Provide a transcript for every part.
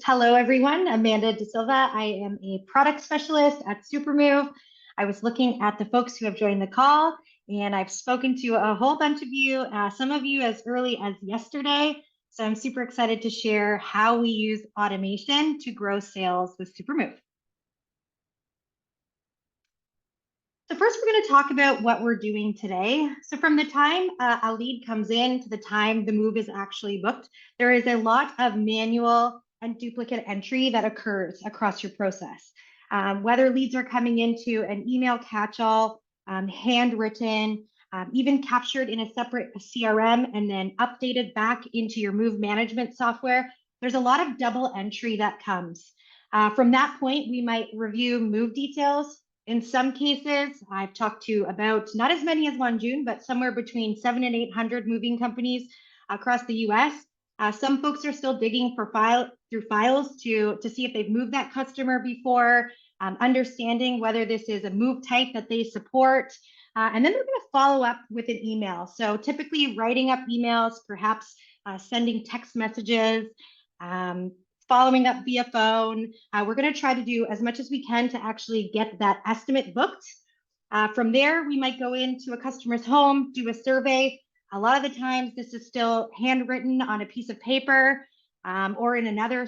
Hello, everyone. Amanda De Silva. I am a product specialist at Supermove. I was looking at the folks who have joined the call, and I've spoken to a whole bunch of you, some of you as early as yesterday. So I'm super excited to share how we use automation to grow sales with Supermove. So first, we're going to talk about what we're doing today. So from the time a lead comes in to the time the move is actually booked, there is a lot of manual and duplicate entry that occurs across your process. Whether leads are coming into an email catch-all, handwritten, even captured in a separate CRM and then updated back into your move management software, there's a lot of double entry that comes. From that point, we might review move details. In some cases, I've talked to about not as many as June, but somewhere between 700 and 800 moving companies across the US. Some folks are still digging for through files to see if they've moved that customer before, understanding whether this is a move type that they support. And then they're going to follow up with an email. So typically writing up emails, perhaps sending text messages, following up via phone. We're going to try to do as much as we can to actually get that estimate booked. From there, we might go into a customer's home, do a survey. A lot of the times, this is still handwritten on a piece of paper or in another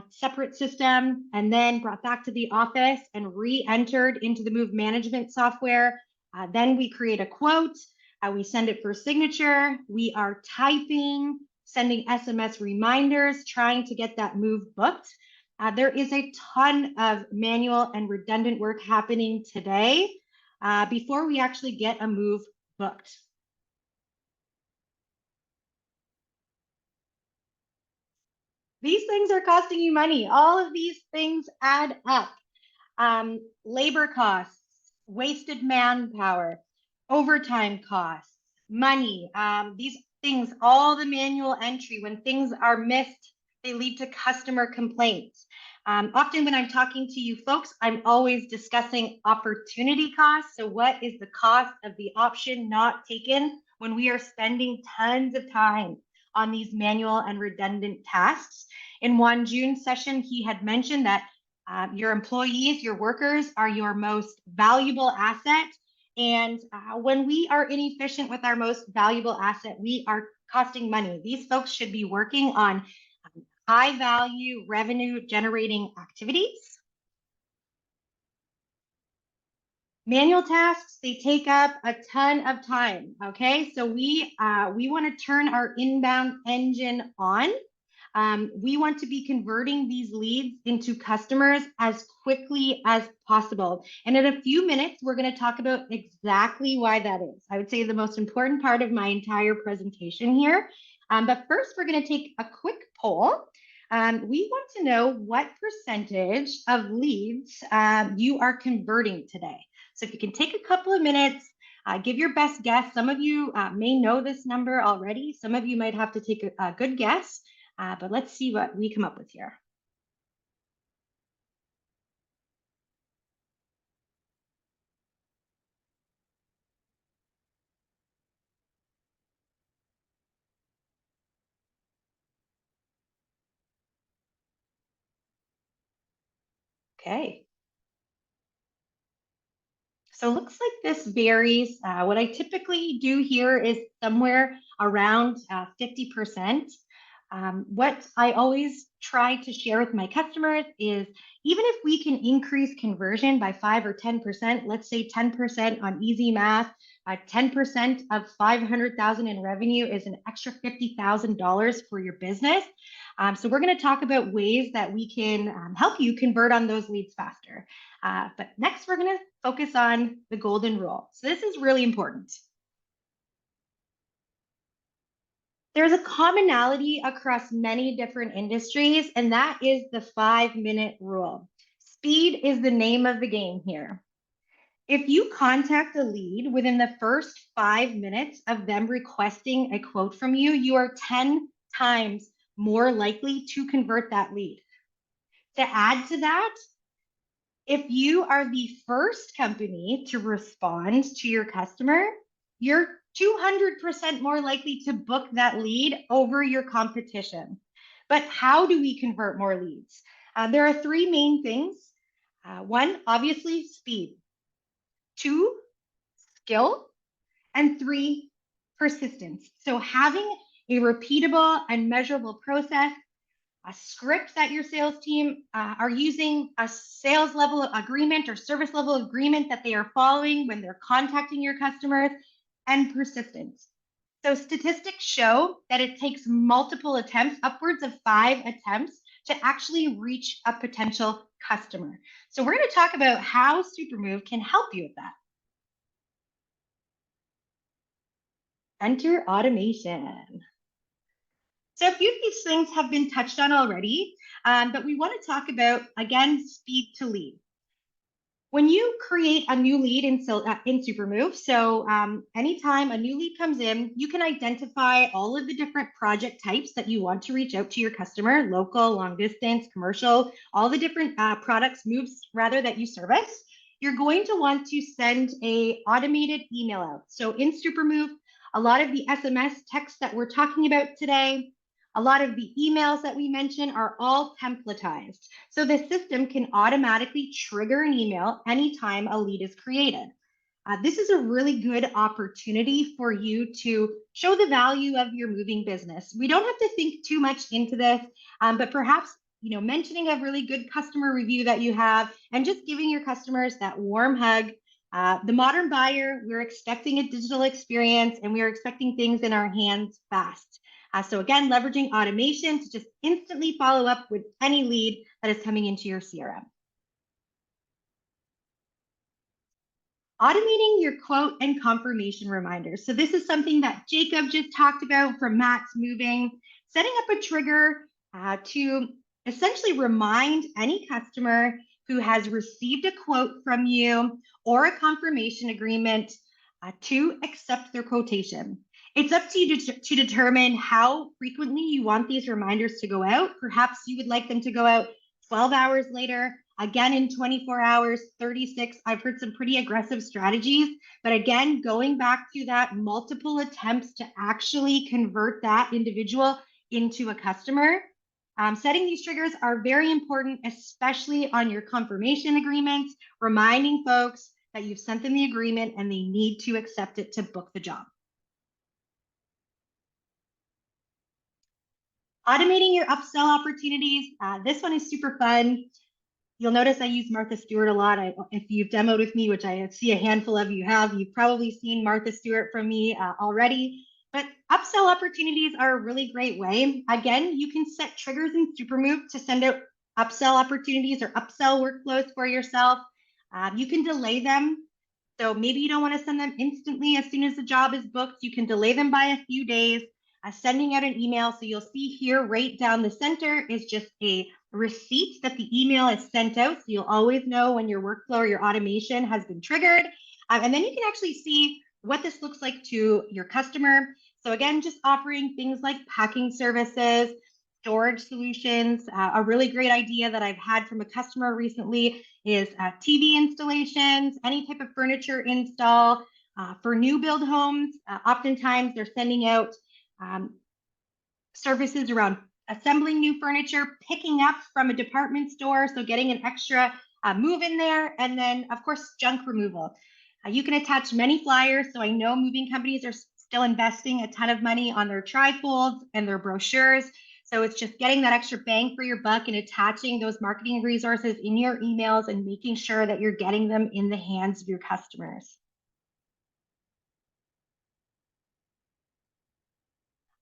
separate system, and then brought back to the office and re-entered into the move management software. Then we create a quote. We send it for signature. We are typing, sending SMS reminders, trying to get that move booked. There is a ton of manual and redundant work happening today before we actually get a move booked. These things are costing you money. All of these things add up. Labor costs, wasted manpower, overtime costs, money. These things, all the manual entry, when things are missed, they lead to customer complaints. Often when I'm talking to you folks, I'm always discussing opportunity costs. So what is the cost of the option not taken when we are spending tons of time on these manual and redundant tasks? In June's session, he had mentioned that your employees, your workers are your most valuable asset. And when we are inefficient with our most valuable asset, we are costing money. These folks should be working on high value revenue generating activities. Manual tasks, they take up a ton of time, okay? So we want to turn our inbound engine on. We want to be converting these leads into customers as quickly as possible. And in a few minutes, we're going to talk about exactly why that is. I would say the most important part of my entire presentation here. But first, we're going to take a quick poll. We want to know what percentage of leads you are converting today. So if you can take a couple of minutes, give your best guess. Some of you may know this number already. Some of you might have to take a good guess. But let's see what we come up with here. Okay. So it looks like this varies. What I typically do here is somewhere around 50%. What I always try to share with my customers is even if we can increase conversion by 5 or 10%, let's say 10% on easy math, 10% of 500,000 in revenue is an extra $50,000 for your business. So we're going to talk about ways that we can help you convert on those leads faster. But next, we're going to focus on the golden rule. So this is really important. There's a commonality across many different industries, and that is the 5-minute rule. Speed is the name of the game here. If you contact a lead within the first 5 minutes of them requesting a quote from you, you are 10 times more likely to convert that lead. To add to that, if you are the first company to respond to your customer, you're 200% more likely to book that lead over your competition. But how do we convert more leads? There are three main things. One, obviously, speed. Two, skill. And three, persistence. So having a repeatable and measurable process, a script that your sales team are using, a sales level agreement or service level agreement that they are following when they're contacting your customers, and persistence. So statistics show that it takes multiple attempts, upwards of 5 attempts, to actually reach a potential customer. So we're going to talk about how Supermove can help you with that. Enter automation. So a few of these things have been touched on already, but we want to talk about, again, speed to lead. When you create a new lead in Supermove, so anytime a new lead comes in, you can identify all of the different project types that you want to reach out to your customer, local, long distance, commercial, all the different products, moves rather, that you service. You're going to want to send a automated email out. So in Supermove, a lot of the SMS text that we're talking about today, a lot of the emails that we mentioned are all templatized. So the system can automatically trigger an email anytime a lead is created. This is a really good opportunity for you to show the value of your moving business. We don't have to think too much into this, but perhaps mentioning a really good customer review that you have and just giving your customers that warm hug. The modern buyer, we're expecting a digital experience and we're expecting things in our hands fast. So again, leveraging automation to just instantly follow up with any lead that is coming into your CRM. Automating your quote and confirmation reminders. So this is something that Jacob just talked about from Matt's Moving, setting up a trigger to essentially remind any customer who has received a quote from you or a confirmation agreement to accept their quotation. It's up to you to determine how frequently you want these reminders to go out. Perhaps you would like them to go out 12 hours later, again in 24 hours, 36. I've heard some pretty aggressive strategies, but again, going back to that, multiple attempts to actually convert that individual into a customer. Setting these triggers are very important, especially on your confirmation agreements, reminding folks that you've sent them the agreement and they need to accept it to book the job. Automating your upsell opportunities. This one is super fun. You'll notice I use Martha Stewart a lot. If you've demoed with me, which I see a handful of you have, you've probably seen Martha Stewart from me already. But upsell opportunities are a really great way. Again, you can set triggers in Supermove to send out upsell opportunities or upsell workflows for yourself. You can delay them. So maybe you don't want to send them instantly as soon as the job is booked. You can delay them by a few days. Sending out an email. So you'll see here right down the center is just a receipt that the email is sent out. So you'll always know when your workflow or your automation has been triggered. And then you can actually see what this looks like to your customer. So again, just offering things like packing services, storage solutions. A really great idea that I've had from a customer recently is TV installations, any type of furniture install. For new build homes, oftentimes they're sending out services around assembling new furniture, picking up from a department store, so getting an extra move in there, and then of course junk removal. You can attach many flyers, so I know moving companies are still investing a ton of money on their trifolds and their brochures, so it's just getting that extra bang for your buck and attaching those marketing resources in your emails and making sure that you're getting them in the hands of your customers.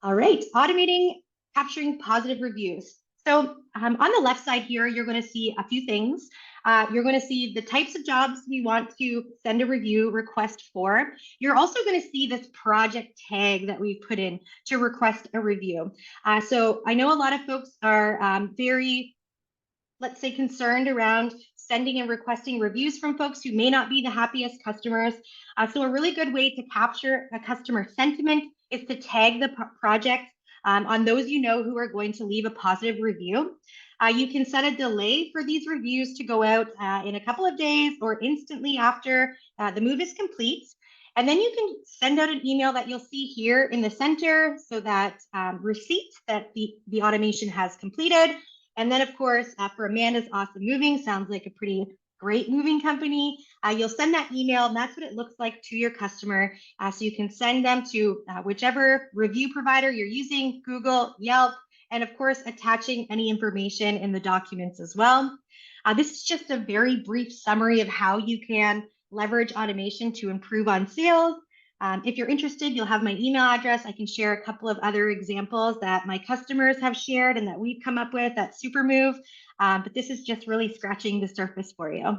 All right, automating, capturing positive reviews. So on the left side here, you're going to see a few things. You're going to see the types of jobs we want to send a review request for. You're also going to see this project tag that we've put in to request a review. So I know a lot of folks are very, let's say, concerned around sending and requesting reviews from folks who may not be the happiest customers. So a really good way to capture a customer sentiment is to tag the project on those who are going to leave a positive review. You can set a delay for these reviews to go out in a couple of days or instantly after the move is complete. And then you can send out an email that you'll see here in the center, so that receipt that the automation has completed. And then, of course, for Amanda's Awesome Moving, sounds like a pretty great moving company. You'll send that email, and that's what it looks like to your customer. So you can send them to whichever review provider you're using, Google, Yelp, and of course, attaching any information in the documents as well. This is just a very brief summary of how you can leverage automation to improve on sales. If you're interested, you'll have my email address. I can share a couple of other examples that my customers have shared and that we've come up with at Supermove. But this is just really scratching the surface for you.